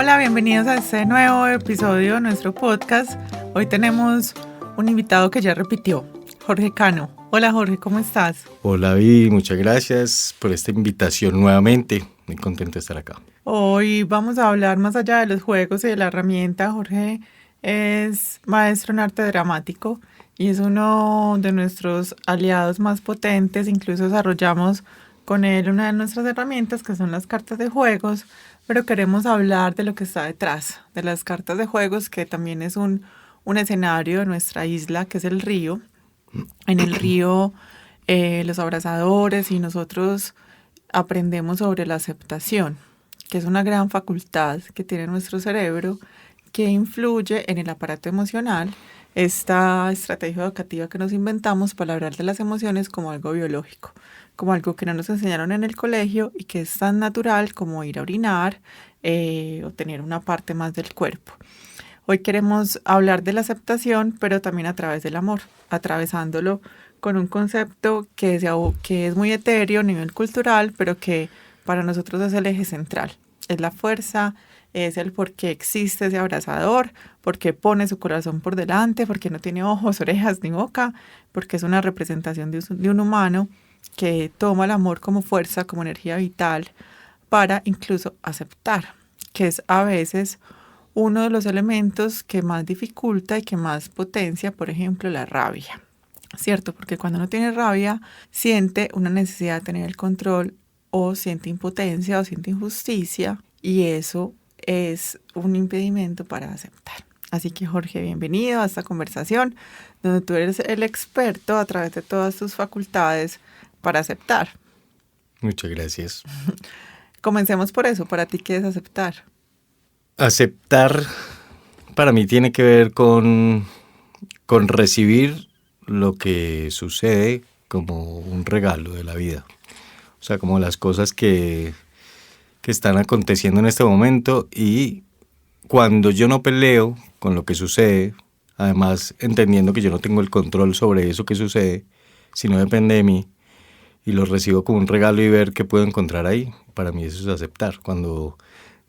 Hola, bienvenidos a este nuevo episodio de nuestro podcast. Hoy tenemos un invitado que ya repitió, Jorge Cano. Hola Jorge, ¿cómo estás? Hola Vi, muchas gracias por esta invitación nuevamente. Muy contento de estar acá. Hoy vamos a hablar más allá de los juegos y de la herramienta. Jorge es maestro en arte dramático y es uno de nuestros aliados más potentes. Incluso desarrollamos con él una de nuestras herramientas que son las cartas de juegos, pero queremos hablar de lo que está detrás de las cartas de juegos, que también es un escenario de nuestra isla, que es el río. En el río, los abrazadores y nosotros aprendemos sobre la aceptación, que es una gran facultad que tiene nuestro cerebro que influye en el aparato emocional. Esta estrategia educativa que nos inventamos para hablar de las emociones como algo biológico, como algo que no nos enseñaron en el colegio y que es tan natural como ir a orinar o tener una parte más del cuerpo. Hoy queremos hablar de la aceptación, pero también a través del amor, atravesándolo con un concepto que es muy etéreo a nivel cultural, pero que para nosotros es el eje central. Es la fuerza, es el por qué existe ese abrazador, por qué pone su corazón por delante, por qué no tiene ojos, orejas ni boca, porque es una representación de un humano que toma el amor como fuerza, como energía vital, para incluso aceptar, que es a veces uno de los elementos que más dificulta y que más potencia, por ejemplo, la rabia. ¿Cierto? Porque cuando uno tiene rabia, siente una necesidad de tener el control o siente impotencia o siente injusticia, y eso es un impedimento para aceptar. Así que Jorge, bienvenido a esta conversación donde tú eres el experto a través de todas tus facultades para aceptar. Muchas gracias. Comencemos por eso. ¿Para ti qué es aceptar? Aceptar para mí tiene que ver con recibir lo que sucede como un regalo de la vida. O sea, como las cosas que están aconteciendo en este momento, y cuando yo no peleo con lo que sucede, además entendiendo que yo no tengo el control sobre eso que sucede, sino depende de mí, y lo recibo como un regalo y ver qué puedo encontrar ahí, para mí eso es aceptar, cuando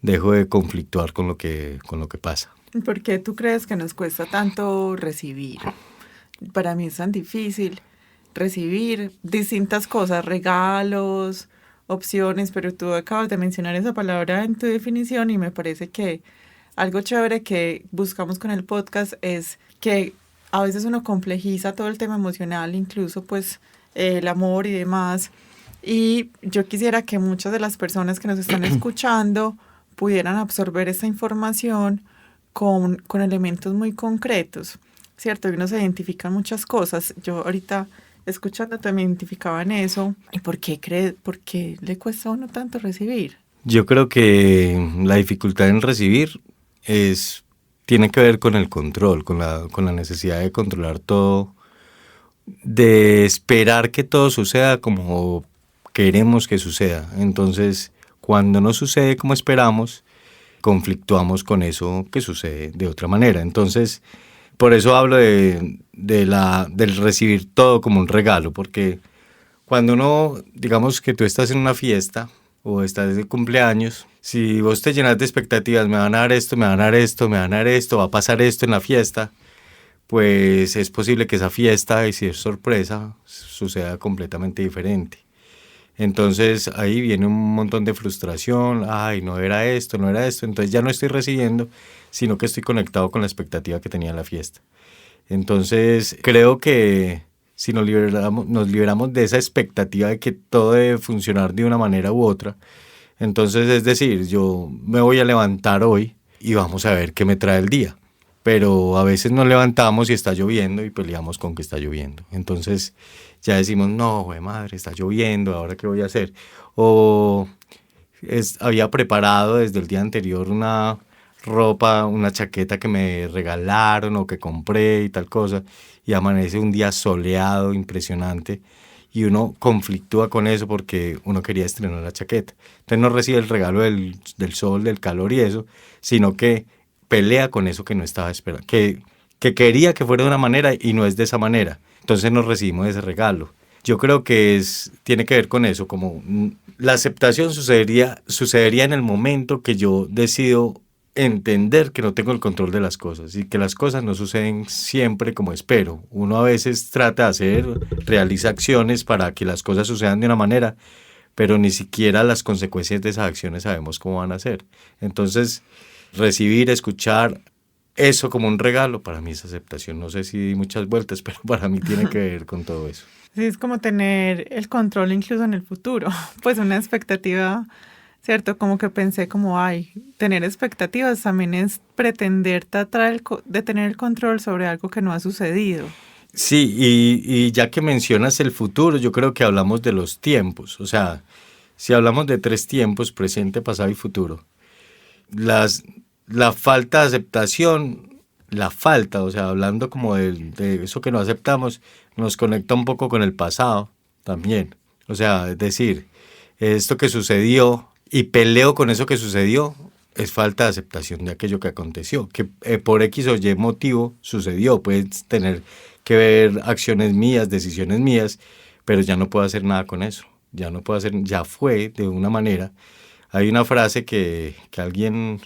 dejo de conflictuar con lo que pasa. ¿Por qué tú crees que nos cuesta tanto recibir? Para mí es tan difícil recibir distintas cosas, regalos, opciones, pero tú acabas de mencionar esa palabra en tu definición y me parece que algo chévere que buscamos con el podcast es que a veces uno complejiza todo el tema emocional, incluso pues el amor y demás, y yo quisiera que muchas de las personas que nos están escuchando pudieran absorber esta información con elementos muy concretos, ¿cierto? Y uno se identifica en muchas cosas. Yo ahorita escuchándote me identificaba en eso. ¿Y por qué le cuesta a uno tanto recibir? Yo creo que la dificultad en recibir tiene que ver con el control, con la necesidad de controlar todo, de esperar que todo suceda como queremos que suceda. Entonces, cuando no sucede como esperamos, conflictuamos con eso que sucede de otra manera. Entonces, por eso hablo del recibir todo como un regalo, porque cuando uno, digamos que tú estás en una fiesta o estás de cumpleaños, si vos te llenas de expectativas, me van a dar esto, me van a dar esto, me van a dar esto, va a pasar esto en la fiesta, pues es posible que esa fiesta, y si es sorpresa, suceda completamente diferente. Entonces ahí viene un montón de frustración, ay, no era esto, no era esto, entonces ya no estoy recibiendo, sino que estoy conectado con la expectativa que tenía en la fiesta. Entonces creo que si nos liberamos de esa expectativa de que todo debe funcionar de una manera u otra, entonces es decir, yo me voy a levantar hoy y vamos a ver qué me trae el día. Pero a veces nos levantamos y está lloviendo y peleamos con que está lloviendo. Entonces ya decimos, no, güey, madre, está lloviendo, ¿ahora qué voy a hacer? O había preparado desde el día anterior una ropa, una chaqueta que me regalaron o que compré y tal cosa, y amanece un día soleado, impresionante, y uno conflictúa con eso porque uno quería estrenar la chaqueta. Entonces no recibe el regalo del sol, del calor y eso, sino que pelea con eso que no estaba esperando, que quería que fuera de una manera y no es de esa manera. Entonces no recibimos ese regalo. Yo creo que tiene que ver con eso, como la aceptación sucedería en el momento que yo decido entender que no tengo el control de las cosas y que las cosas no suceden siempre como espero. Uno a veces trata de realiza acciones para que las cosas sucedan de una manera, pero ni siquiera las consecuencias de esas acciones sabemos cómo van a ser. Entonces, recibir, escuchar eso como un regalo, para mí es aceptación. No sé si di muchas vueltas, pero para mí tiene que ver con todo eso. Sí, es como tener el control incluso en el futuro, pues una expectativa, ¿cierto? Como que pensé como, ay, tener expectativas también es pretender de tener el control sobre algo que no ha sucedido. Sí, y ya que mencionas el futuro, yo creo que hablamos de los tiempos. O sea, si hablamos de 3 tiempos, presente, pasado y futuro, las, la falta de aceptación, o sea, hablando como de eso que no aceptamos, nos conecta un poco con el pasado también. O sea, es decir, esto que sucedió y peleo con eso que sucedió es falta de aceptación de aquello que aconteció, que por X o Y motivo sucedió. Puedes tener que ver acciones mías, decisiones mías, pero ya no puedo hacer nada con eso. Ya no puedo hacer, ya fue de una manera. Hay una frase que alguien,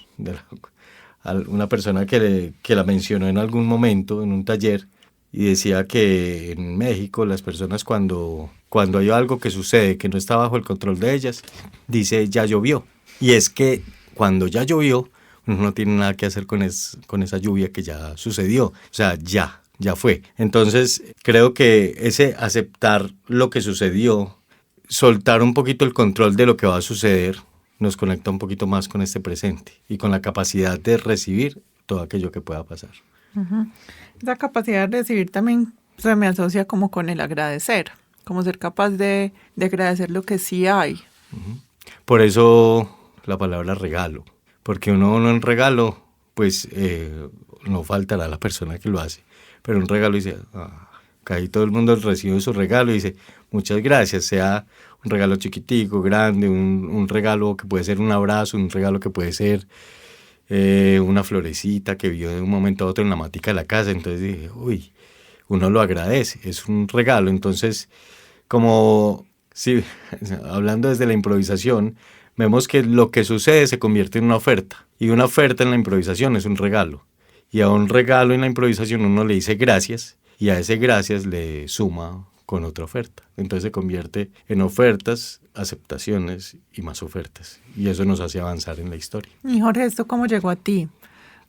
una persona que la mencionó en algún momento en un taller y decía que en México las personas cuando hay algo que sucede que no está bajo el control de ellas, dice ya llovió. Y es que cuando ya llovió, uno no tiene nada que hacer con esa lluvia que ya sucedió. O sea, ya fue. Entonces, creo que ese aceptar lo que sucedió, soltar un poquito el control de lo que va a suceder, nos conecta un poquito más con este presente y con la capacidad de recibir todo aquello que pueda pasar. Ujú. Esa capacidad de recibir también se me asocia como con el agradecer, como ser capaz de agradecer lo que sí hay. Por eso la palabra regalo, porque uno en regalo, pues no faltará la persona que lo hace, pero un regalo dice, que ahí todo el mundo recibe su regalo y dice, muchas gracias, sea un regalo chiquitico, grande, un regalo que puede ser un abrazo, un regalo que puede ser una florecita que vio de un momento a otro en la matica de la casa. Entonces dije, uy, uno lo agradece, es un regalo. Entonces, como sí, hablando desde la improvisación, vemos que lo que sucede se convierte en una oferta. Y una oferta en la improvisación es un regalo. Y a un regalo en la improvisación uno le dice gracias y a ese gracias le suma con otra oferta. Entonces se convierte en ofertas, aceptaciones y más ofertas. Y eso nos hace avanzar en la historia. Y Jorge, ¿esto cómo llegó a ti?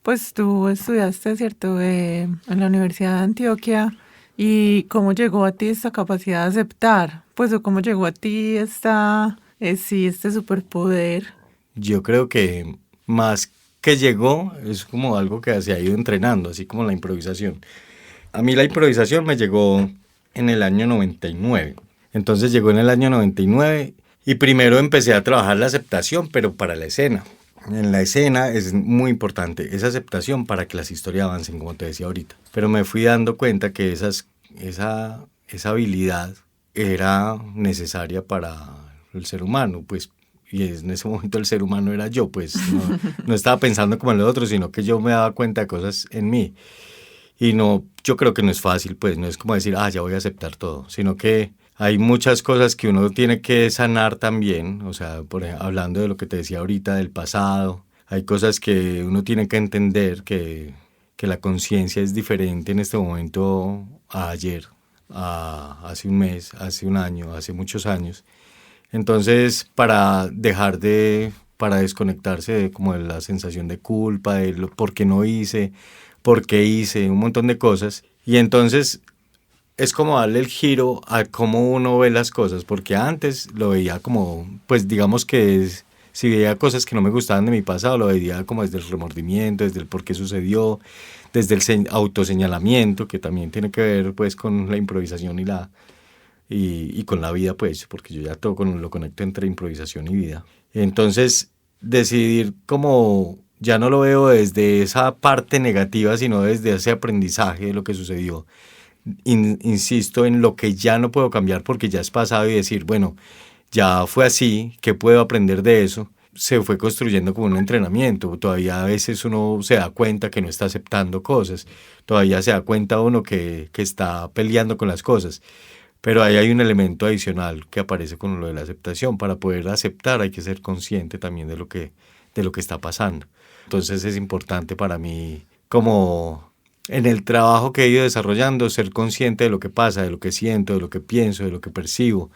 Pues tú estudiaste, ¿cierto?, en la Universidad de Antioquia. ¿Y cómo llegó a ti esta capacidad de aceptar? Pues, ¿o cómo llegó a ti este superpoder? Yo creo que más que llegó es como algo que se ha ido entrenando, así como la improvisación. A mí la improvisación me llegó en el año 99. Entonces llegó en el año 99 y primero empecé a trabajar la aceptación, pero para la escena. En la escena es muy importante esa aceptación para que las historias avancen, como te decía ahorita. Pero me fui dando cuenta que esa habilidad era necesaria para el ser humano, pues, y en ese momento el ser humano era yo, pues no estaba pensando como en los otros, sino que yo me daba cuenta de cosas en mí. Y no, yo creo que no es fácil, pues no es como decir, ya voy a aceptar todo, sino que hay muchas cosas que uno tiene que sanar también. O sea, hablando de lo que te decía ahorita del pasado, hay cosas que uno tiene que entender que la conciencia es diferente en este momento a ayer, a hace un mes, hace un año, hace muchos años. Entonces, para desconectarse de como de la sensación de culpa, de por qué no hice, por qué hice, un montón de cosas. Y entonces es como darle el giro a cómo uno ve las cosas, porque antes lo veía como, pues digamos que si veía cosas que no me gustaban de mi pasado, lo veía como desde el remordimiento, desde el por qué sucedió, desde el autoseñalamiento, que también tiene que ver pues con la improvisación y con la vida, pues, porque yo ya todo lo conecto entre improvisación y vida. Entonces, decidir como ya no lo veo desde esa parte negativa, sino desde ese aprendizaje de lo que sucedió. Insisto en lo que ya no puedo cambiar porque ya es pasado y decir, bueno, ya fue así, ¿qué puedo aprender de eso? Se fue construyendo como un entrenamiento. Todavía a veces uno se da cuenta que no está aceptando cosas, todavía se da cuenta uno que está peleando con las cosas. Pero ahí hay un elemento adicional que aparece con lo de la aceptación. Para poder aceptar hay que ser consciente también de lo que está pasando. Entonces es importante para mí, como en el trabajo que he ido desarrollando, ser consciente de lo que pasa, de lo que siento, de lo que pienso, de lo que percibo,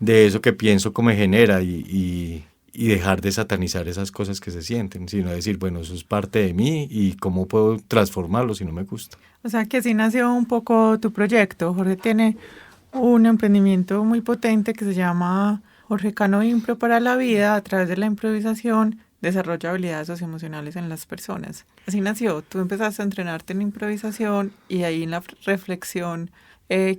de eso que pienso cómo me genera y dejar de satanizar esas cosas que se sienten, sino decir, bueno, eso es parte de mí y cómo puedo transformarlo si no me gusta. O sea que así nació un poco tu proyecto. Jorge tiene un emprendimiento muy potente que se llama Jorge Cano Impro para la vida. A través de la improvisación desarrolla habilidades socioemocionales en las personas. Así nació. Tú empezaste a entrenarte en improvisación y ahí en la reflexión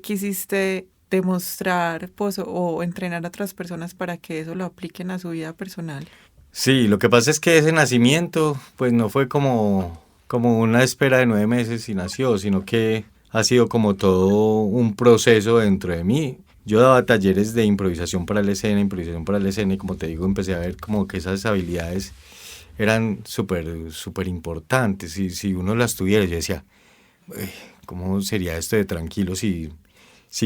quisiste demostrar pues, o entrenar a otras personas para que eso lo apliquen a su vida personal. Sí, lo que pasa es que ese nacimiento, pues no fue como una espera de 9 meses y nació, sino que ha sido como todo un proceso dentro de mí. Yo daba talleres de improvisación para la escena, y como te digo, empecé a ver como que esas habilidades eran súper importantes. Y si uno las tuviera, yo decía, "Uy, ¿cómo sería esto de tranquilo si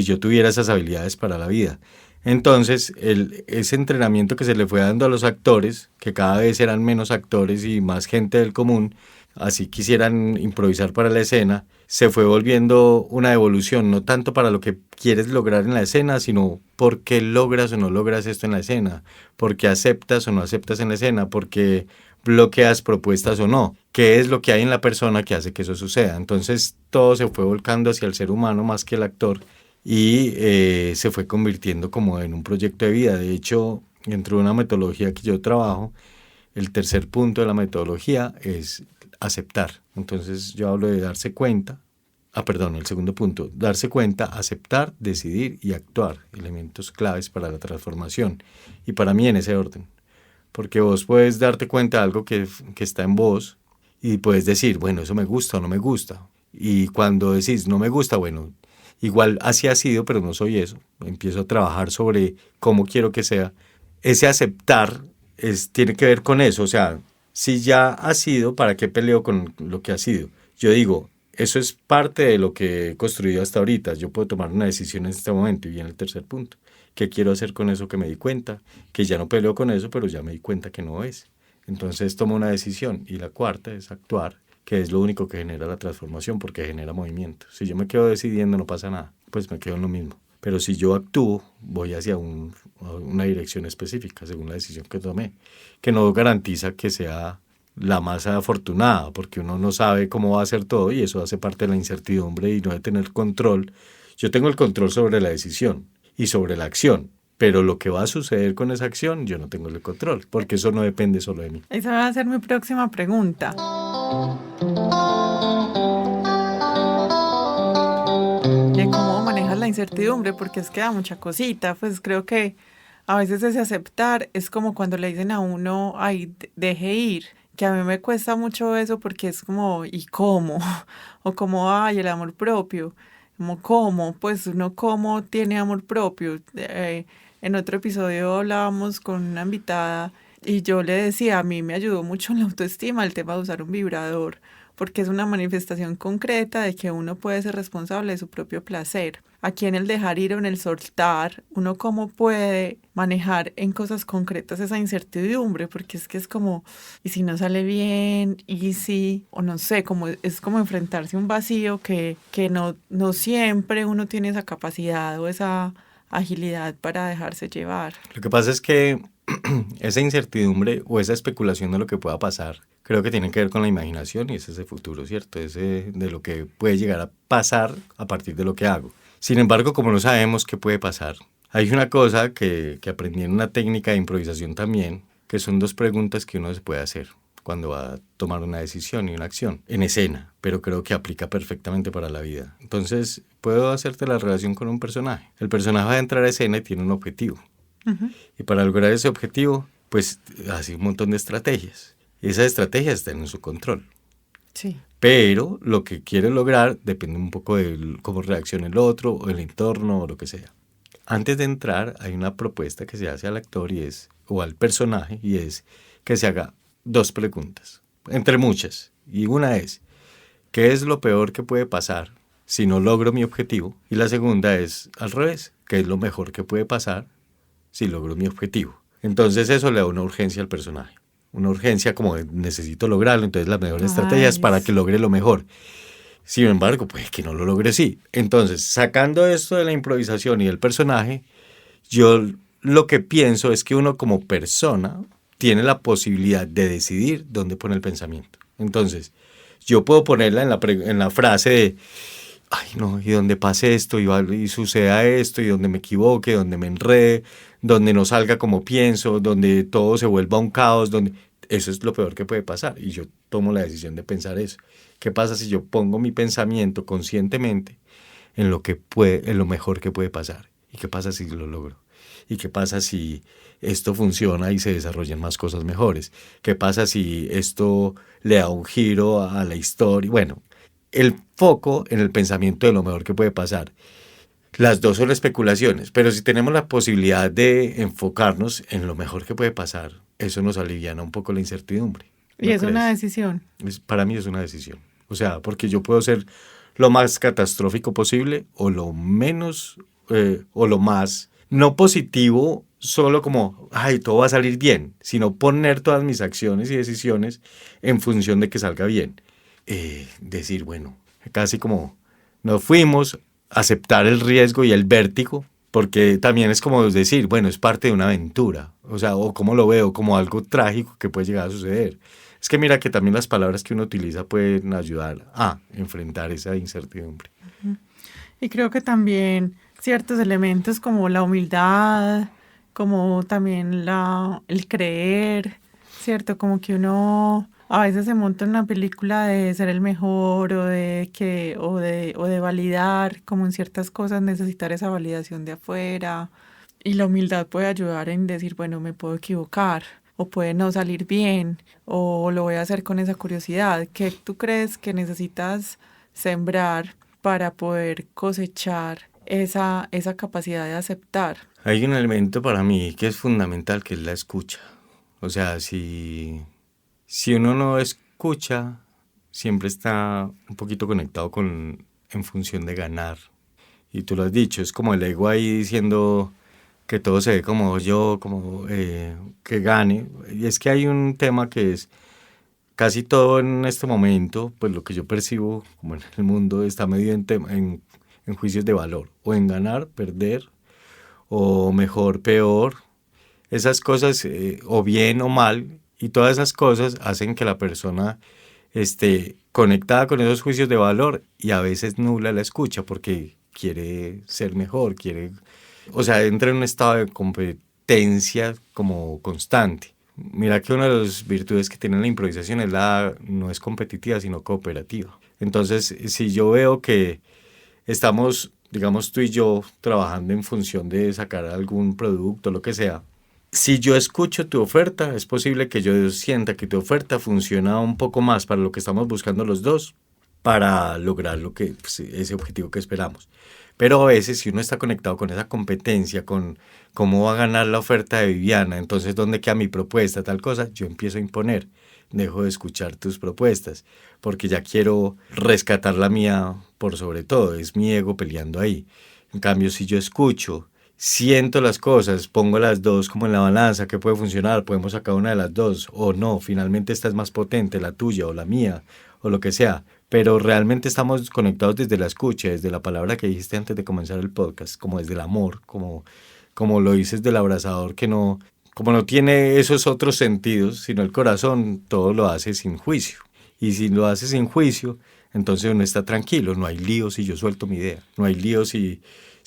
yo tuviera esas habilidades para la vida?". Entonces, ese entrenamiento que se le fue dando a los actores, que cada vez eran menos actores y más gente del común, así quisieran improvisar para la escena, se fue volviendo una evolución, no tanto para lo que quieres lograr en la escena, sino por qué logras o no logras esto en la escena, por qué aceptas o no aceptas en la escena, por qué bloqueas propuestas o no, qué es lo que hay en la persona que hace que eso suceda. Entonces, todo se fue volcando hacia el ser humano más que el actor y se fue convirtiendo como en un proyecto de vida. De hecho, dentro de una metodología que yo trabajo, el tercer punto de la metodología es aceptar. Entonces yo hablo de darse cuenta, el segundo punto, darse cuenta, aceptar, decidir y actuar, elementos claves para la transformación. Y para mí en ese orden, porque vos puedes darte cuenta de algo que está en vos y puedes decir, bueno, eso me gusta o no me gusta. Y cuando decís, no me gusta, bueno, igual así ha sido, pero no soy eso. Empiezo a trabajar sobre cómo quiero que sea. Ese aceptar tiene que ver con eso. O sea, si ya ha sido, ¿para qué peleo con lo que ha sido? Yo digo, eso es parte de lo que he construido hasta ahorita. Yo puedo tomar una decisión en este momento y viene el tercer punto. ¿Qué quiero hacer con eso que me di cuenta? Que ya no peleo con eso, pero ya me di cuenta que no es. Entonces tomo una decisión. Y la cuarta es actuar, que es lo único que genera la transformación porque genera movimiento. Si yo me quedo decidiendo no pasa nada, pues me quedo en lo mismo. Pero si yo actúo, voy hacia una dirección específica según la decisión que tomé, que no garantiza que sea la más afortunada, porque uno no sabe cómo va a ser todo y eso hace parte de la incertidumbre y no de tener control. Yo tengo el control sobre la decisión y sobre la acción, pero lo que va a suceder con esa acción yo no tengo el control, porque eso no depende solo de mí. Esa va a ser mi próxima pregunta. De cómo manejas la incertidumbre, porque es que da mucha cosita, pues creo que a veces ese aceptar es como cuando le dicen a uno, ay, deje ir, que a mí me cuesta mucho eso porque es como, ¿y cómo? O como, ay, el amor propio, como, ¿cómo? Pues uno, ¿cómo tiene amor propio? En otro episodio hablábamos con una invitada y yo le decía, a mí me ayudó mucho en la autoestima el tema de usar un vibrador, porque es una manifestación concreta de que uno puede ser responsable de su propio placer. Aquí en el dejar ir o en el soltar, uno cómo puede manejar en cosas concretas esa incertidumbre, porque es que es como, ¿y si no sale bien? ¿Y si? O no sé, como, es como enfrentarse a un vacío que no siempre uno tiene esa capacidad o esa agilidad para dejarse llevar. Lo que pasa es que esa incertidumbre o esa especulación de lo que pueda pasar, creo que tiene que ver con la imaginación y ese es el futuro, ¿cierto? Ese de lo que puede llegar a pasar a partir de lo que hago. Sin embargo, como no sabemos qué puede pasar, hay una cosa que aprendí en una técnica de improvisación también, que son 2 preguntas que uno se puede hacer cuando va a tomar una decisión y una acción en escena, pero creo que aplica perfectamente para la vida. Entonces, puedo hacerte la relación con un personaje. El personaje va a entrar a escena y tiene un objetivo. Uh-huh. Y para lograr ese objetivo, pues hace un montón de estrategias. Y esas estrategias están en su control. Sí. Pero lo que quiere lograr depende un poco de cómo reaccione el otro, o el entorno, o lo que sea. Antes de entrar, hay una propuesta que se hace al actor o al personaje, y es que se haga 2 preguntas, entre muchas. Y una es, ¿qué es lo peor que puede pasar si no logro mi objetivo? Y la segunda es al revés, ¿qué es lo mejor que puede pasar si logro mi objetivo? Entonces eso le da una urgencia al personaje. una urgencia como de necesito lograrlo, entonces la mejor estrategia es Ay, para que logre lo mejor. Sin embargo, pues que no lo logre sí. Entonces, sacando esto de la improvisación y del personaje, yo lo que pienso es que uno como persona tiene la posibilidad de decidir dónde pone el pensamiento. Entonces, yo puedo ponerla en la frase de, ay no, y donde pase esto y suceda esto y donde me equivoque, donde me enrede, donde no salga como pienso, donde todo se vuelva un caos, donde eso es lo peor que puede pasar y yo tomo la decisión de pensar eso. ¿Qué pasa si yo pongo mi pensamiento conscientemente en lo que puede, en lo mejor que puede pasar? ¿Y qué pasa si lo logro? ¿Y qué pasa si esto funciona y se desarrollan más cosas mejores? ¿Qué pasa si esto le da un giro a la historia? Bueno, el foco en el pensamiento de lo mejor que puede pasar. Las dos son especulaciones, pero si tenemos la posibilidad de enfocarnos en lo mejor que puede pasar, eso nos aliviana un poco la incertidumbre. y ¿No es una crees? decisión. Para mí es una decisión. O sea, porque yo puedo ser lo más catastrófico posible o lo menos, o lo más no positivo, solo como, ay, todo va a salir bien, sino poner todas mis acciones y decisiones en función de que salga bien. Decir, bueno, casi como nos fuimos, aceptar el riesgo y el vértigo, porque también es como decir, bueno, es parte de una aventura, o sea, o como lo veo, como algo trágico que puede llegar a suceder. Es que mira que también las palabras que uno utiliza pueden ayudar a enfrentar esa incertidumbre. Y creo que también ciertos elementos como la humildad, como también el creer, ¿cierto? Como que uno a veces se monta en una película de ser el mejor o de validar, como en ciertas cosas necesitar esa validación de afuera. Y la humildad puede ayudar en decir, bueno, me puedo equivocar, o puede no salir bien, o lo voy a hacer con esa curiosidad. ¿Qué tú crees que necesitas sembrar para poder cosechar esa capacidad de aceptar? Hay un elemento para mí que es fundamental, que es la escucha. O sea, si uno no escucha, siempre está un poquito conectado en función de ganar. Y tú lo has dicho, es como el ego ahí diciendo que todo se ve como yo, como que gane. Y es que hay un tema que es casi todo en este momento, pues lo que yo percibo como en el mundo está medido en juicios de valor, o en ganar, perder, o mejor, peor. Esas cosas, o bien o mal, y todas esas cosas hacen que la persona esté conectada con esos juicios de valor y a veces nubla la escucha porque quiere ser mejor, quiere, o sea, entra en un estado de competencia como constante. Mira que una de las virtudes que tiene la improvisación es no es competitiva, sino cooperativa. Entonces, si yo veo que estamos, digamos, tú y yo trabajando en función de sacar algún producto, lo que sea, si yo escucho tu oferta, es posible que yo sienta que tu oferta funciona un poco más para lo que estamos buscando los dos, para lograr pues, ese objetivo que esperamos. Pero a veces si uno está conectado con esa competencia, con cómo va a ganar la oferta de Viviana, entonces dónde queda mi propuesta, tal cosa, yo empiezo a imponer, dejo de escuchar tus propuestas, porque ya quiero rescatar la mía por sobre todo, es mi ego peleando ahí. En cambio, si yo escucho, siento las cosas, pongo las dos como en la balanza, que puede funcionar, podemos sacar una de las dos, o no, finalmente esta es más potente, la tuya o la mía, o lo que sea, pero realmente estamos conectados desde la escucha, desde la palabra que dijiste antes de comenzar el podcast, como desde el amor, como lo dices del abrazador, que no, como no tiene esos otros sentidos, sino el corazón, todo lo hace sin juicio. Y si lo hace sin juicio, entonces uno está tranquilo, no hay lío si yo suelto mi idea, no hay lío si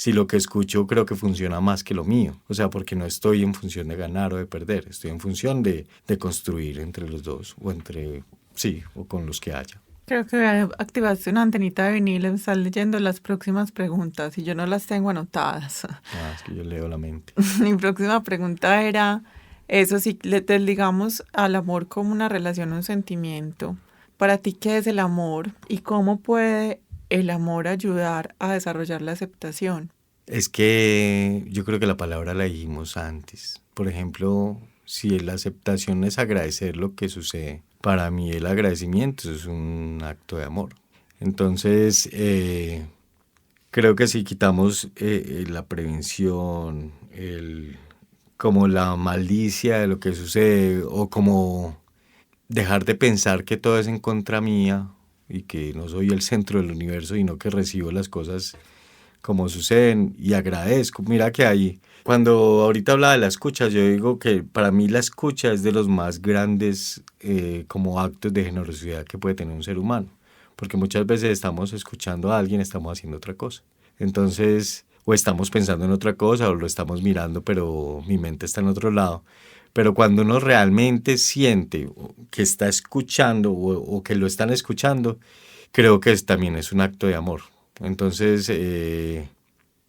lo que escucho creo que funciona más que lo mío. O sea, porque no estoy en función de ganar o de perder, estoy en función de construir entre los dos, o entre, sí, o con los que haya. Creo que activaste una antenita de vinilo, estás leyendo las próximas preguntas y yo no las tengo anotadas. Ah, es que yo leo la mente. Mi próxima pregunta era, eso si le desligamos al amor como una relación, un sentimiento. Para ti, ¿qué es el amor y cómo puede el amor ayudar a desarrollar la aceptación? Es que yo creo que la palabra la dijimos antes. Por ejemplo, si la aceptación es agradecer lo que sucede, para mí el agradecimiento es un acto de amor. Entonces, creo que si quitamos la prevención, como la malicia de lo que sucede o como dejar de pensar que todo es en contra mía y que no soy el centro del universo, sino que recibo las cosas como suceden y agradezco. Mira que ahí, cuando ahorita hablaba de la escucha, yo digo que para mí la escucha es de los más grandes como actos de generosidad que puede tener un ser humano, porque muchas veces estamos escuchando a alguien, estamos haciendo otra cosa. Entonces, o estamos pensando en otra cosa o lo estamos mirando, pero mi mente está en otro lado. Pero cuando uno realmente siente que está escuchando o que lo están escuchando, creo que también es un acto de amor. Entonces,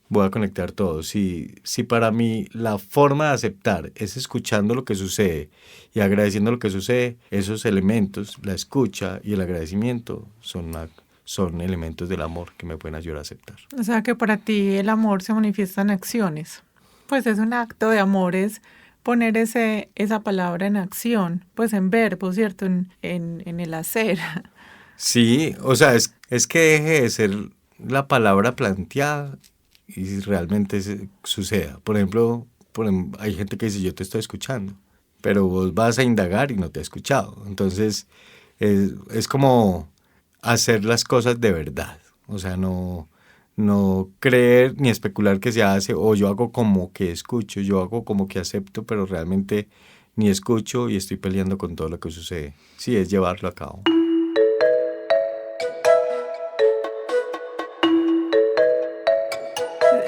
voy a conectar todo. Si para mí la forma de aceptar es escuchando lo que sucede y agradeciendo lo que sucede, esos elementos, la escucha y el agradecimiento, son elementos del amor que me pueden ayudar a aceptar. O sea que para ti el amor se manifiesta en acciones. Pues es un acto de amor, es poner esa palabra en acción, pues en verbo, ¿cierto? En el hacer. Sí, o sea, es que deje de ser la palabra planteada y realmente suceda. Por ejemplo, hay gente que dice, yo te estoy escuchando, pero vos vas a indagar y no te he escuchado. Entonces, es como hacer las cosas de verdad. O sea, no creer ni especular que se hace, o yo hago como que escucho, yo hago como que acepto, pero realmente ni escucho y estoy peleando con todo lo que sucede. Sí, es llevarlo a cabo.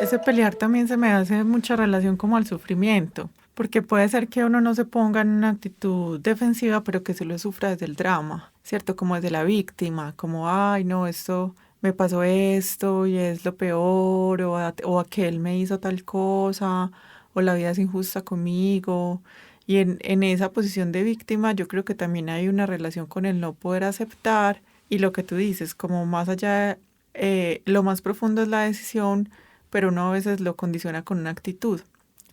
Ese pelear también se me hace mucha relación como al sufrimiento, porque puede ser que uno no se ponga en una actitud defensiva, pero que se lo sufra desde el drama, ¿cierto? Como desde la víctima, como, ay, no, esto me pasó esto y es lo peor, o aquel me hizo tal cosa, o la vida es injusta conmigo. Y en esa posición de víctima yo creo que también hay una relación con el no poder aceptar y lo que tú dices, como más allá, lo más profundo es la decisión, pero uno a veces lo condiciona con una actitud.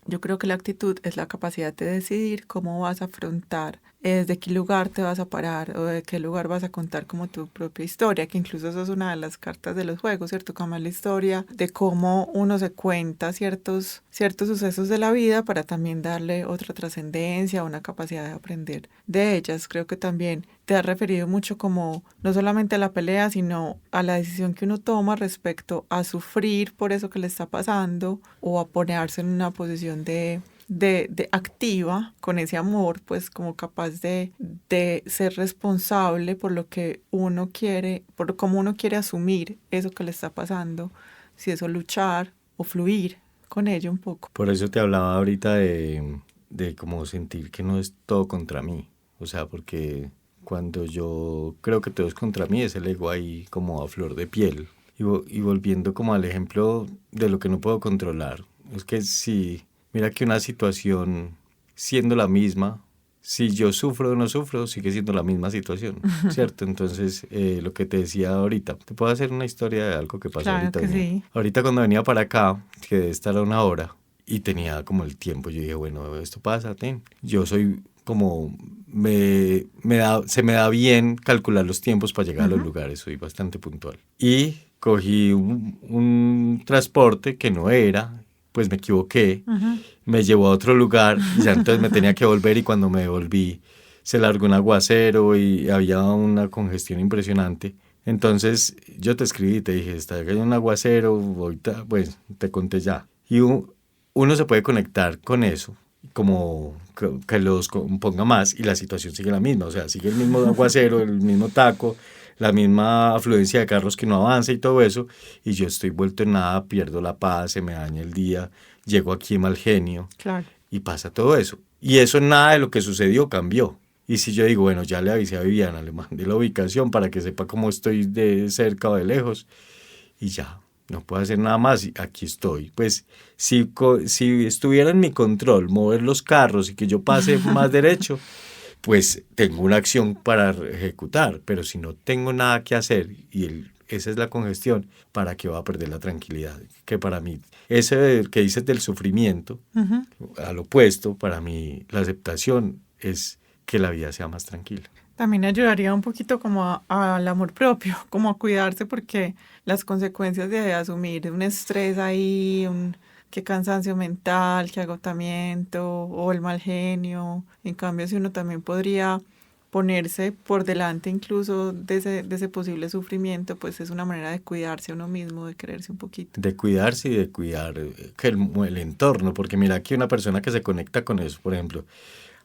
Yo creo que la actitud es la capacidad de decidir cómo vas a afrontar, desde qué lugar te vas a parar o de qué lugar vas a contar como tu propia historia, que incluso eso es una de las cartas de los juegos, ¿cierto? Como la historia de cómo uno se cuenta ciertos sucesos de la vida para también darle otra trascendencia, una capacidad de aprender de ellas. Creo que también te has referido mucho como no solamente a la pelea, sino a la decisión que uno toma respecto a sufrir por eso que le está pasando o a ponerse en una posición de activa con ese amor, pues como capaz de ser responsable por lo que uno quiere, por cómo uno quiere asumir eso que le está pasando, si eso luchar o fluir con ello un poco. Por eso te hablaba ahorita de como sentir que no es todo contra mí. O sea, porque cuando yo creo que todo es contra mí, es el ego ahí como a flor de piel. Y volviendo como al ejemplo de lo que no puedo controlar. Es que si, mira que una situación siendo la misma, si yo sufro o no sufro, sigue siendo la misma situación, ¿cierto? Entonces, lo que te decía ahorita, te puedo hacer una historia de algo que pasó Claro ahorita. que sí. Ahorita cuando venía para acá, que debe estar a una hora, y tenía como el tiempo, yo dije, bueno, esto pasa, yo soy como, se me da bien calcular los tiempos para llegar a los lugares, soy bastante puntual. Y cogí un transporte que no era, pues me equivoqué, me llevó a otro lugar y ya entonces me tenía que volver y cuando me volví se largó un aguacero y había una congestión impresionante. Entonces yo te escribí y te dije, está cayendo un aguacero, ahorita, pues te conté ya. Y uno se puede conectar con eso, como que los ponga más y la situación sigue la misma, o sea, sigue el mismo aguacero, el mismo taco, la misma afluencia de carros que no avanza y todo eso, y yo estoy vuelto en nada, pierdo la paz, se me daña el día, llego aquí mal genio, Claro. y pasa todo eso. Y eso nada de lo que sucedió cambió. Y si yo digo, bueno, ya le avisé a Viviana, le mandé la ubicación para que sepa cómo estoy de cerca o de lejos, y ya, no puedo hacer nada más, y aquí estoy. Pues si estuviera en mi control mover los carros y que yo pase más derecho, pues tengo una acción para ejecutar, pero si no tengo nada que hacer y esa es la congestión, ¿para qué va a perder la tranquilidad? Que para mí, ese que dices del sufrimiento, al opuesto, para mí la aceptación es que la vida sea más tranquila. También ayudaría un poquito como al amor propio, como a cuidarse porque las consecuencias de asumir un estrés ahí, qué cansancio mental, qué agotamiento o el mal genio. En cambio, si uno también podría ponerse por delante incluso de ese posible sufrimiento, pues es una manera de cuidarse a uno mismo, de quererse un poquito. De cuidarse y de cuidar que el entorno, porque mira que una persona que se conecta con eso, por ejemplo,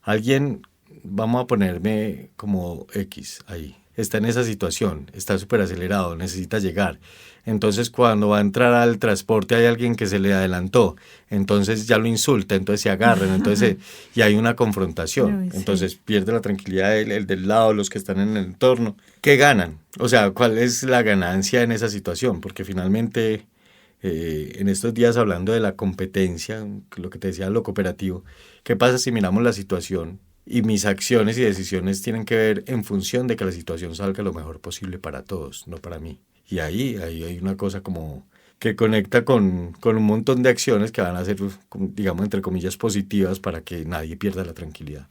alguien, vamos a ponerme como X ahí, está en esa situación, está súper acelerado, necesita llegar. Entonces cuando va a entrar al transporte hay alguien que se le adelantó, entonces ya lo insulta, entonces se agarran, entonces y hay una confrontación, Uy, sí. entonces pierde la tranquilidad el del lado, los que están en el entorno. ¿Qué ganan? O sea, ¿cuál es la ganancia en esa situación? Porque finalmente en estos días hablando de la competencia, lo que te decía, lo cooperativo, ¿qué pasa si miramos la situación y mis acciones y decisiones tienen que ver en función de que la situación salga lo mejor posible para todos, no para mí? Y ahí hay una cosa como que conecta con un montón de acciones que van a ser, digamos, entre comillas, positivas para que nadie pierda la tranquilidad.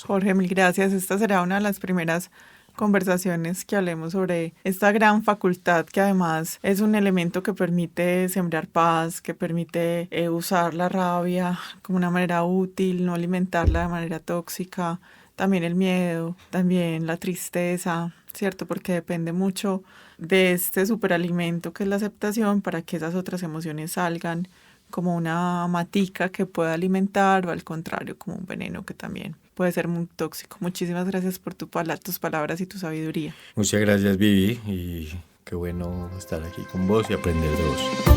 Jorge, mil gracias. Esta será una de las primeras conversaciones que hablemos sobre esta gran facultad que además es un elemento que permite sembrar paz, que permite usar la rabia como una manera útil, no alimentarla de manera tóxica, también el miedo, también la tristeza, ¿cierto? Porque depende mucho de este superalimento que es la aceptación para que esas otras emociones salgan como una matica que pueda alimentar o al contrario como un veneno que también puede ser muy tóxico. Muchísimas gracias por tus palabras y tu sabiduría. Muchas gracias, Vivi, y qué bueno estar aquí con vos y aprender de vos.